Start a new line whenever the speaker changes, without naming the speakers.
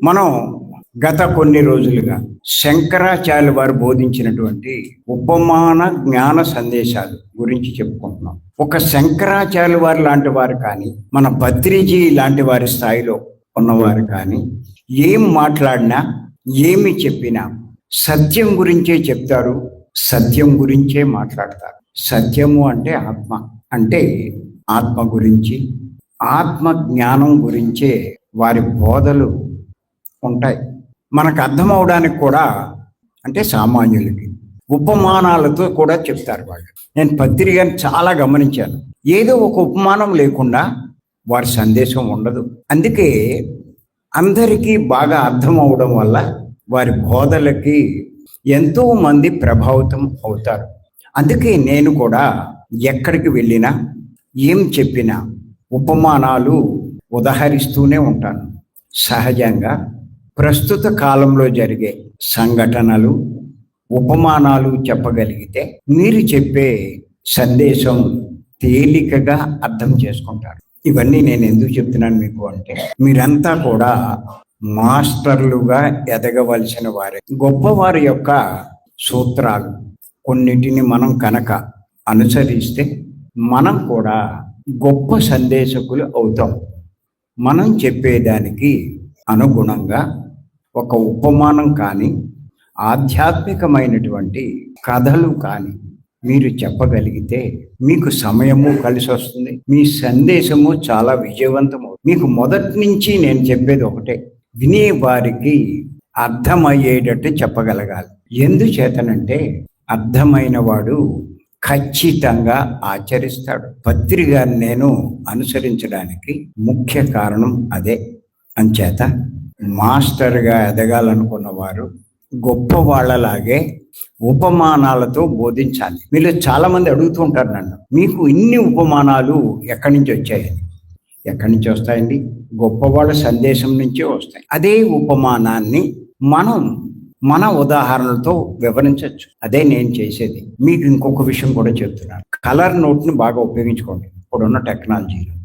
మనం గత కొన్ని రోజులుగా శంకరాచార్యుల వారు బోధించినటువంటి ఉపమాన జ్ఞాన సందేశాలు గురించి చెప్పుకుంటున్నాం. ఒక శంకరాచార్యుల వారు లాంటి వారు కానీ, మన భద్రిజీ లాంటి వారి స్థాయిలో ఉన్నవారు కానీ ఏం మాట్లాడినా ఏమి చెప్పినా సత్యం గురించే చెప్తారు, సత్యం గురించే మాట్లాడతారు. సత్యము అంటే ఆత్మ, అంటే ఆత్మ గురించి, ఆత్మ జ్ఞానం గురించే వారి బోధలు ఉంటాయి. మనకు అర్థం అవడానికి కూడా, అంటే సామాన్యులకి ఉపమానాలతో కూడా చెప్తారు వాళ్ళు. నేను పత్రికను చాలా గమనించాను. ఏదో ఒక ఉపమానం లేకుండా వారి సందేశం ఉండదు. అందుకే అందరికీ బాగా అర్థం అవడం వల్ల వారి బోధలకి ఎంతో మంది ప్రభావితం అవుతారు. అందుకే నేను కూడా ఎక్కడికి వెళ్ళినా ఏం చెప్పినా ఉపమానాలు ఉదహరిస్తూనే ఉంటాను. సహజంగా ప్రస్తుత కాలంలో జరిగే సంఘటనలు, ఉపమానాలు చెప్పగలిగితే మీరు చెప్పే సందేశం తేలికగా అర్థం చేసుకుంటారు. ఇవన్నీ నేను ఎందుకు చెప్తున్నాను మీకు అంటే, మీరంతా కూడా మాస్టర్లుగా ఎదగవలసిన వారే. గొప్పవారి యొక్క సూత్రాలు కొన్నిటిని మనం కనుక అనుసరిస్తే మనం కూడా గొప్ప సందేశకులు అవుతాం. మనం చెప్పేదానికి అనుగుణంగా ఒక ఉపమానం కానీ, ఆధ్యాత్మికమైనటువంటి కథలు కానీ మీరు చెప్పగలిగితే మీకు సమయము కలిసి వస్తుంది, మీ సందేశము చాలా విజయవంతమవుతుంది. మీకు మొదటి నుంచి నేను చెప్పేది ఒకటే, వినేవారికి అర్థమయ్యేటట్టు చెప్పగలగాలి. ఎందుచేతనంటే అర్థమైన వాడు ఖచ్చితంగా ఆచరిస్తాడు. పత్రికను నేను అనుసరించడానికి ముఖ్య కారణం అదే. అంచేత మాస్టర్గా ఎదగాలనుకున్న వారు గొప్ప వాళ్ళలాగే ఉపమానాలతో బోధించాలి. మీరు చాలా మంది అడుగుతూ ఉంటారు నన్ను, మీకు ఇన్ని ఉపమానాలు ఎక్కడి నుంచి వచ్చాయని. ఎక్కడి నుంచి వస్తాయండి? గొప్పవాళ్ళ సందేశం నుంచే వస్తాయి. అదే ఉపమానాన్ని మనం మన ఉదాహరణలతో వివరించవచ్చు. అదే నేను చేసేది. మీకు ఇంకొక విషయం కూడా చెప్తున్నాను. కలర్ నోట్ని బాగా ఉపయోగించుకోండి ఇప్పుడున్న టెక్నాలజీలో.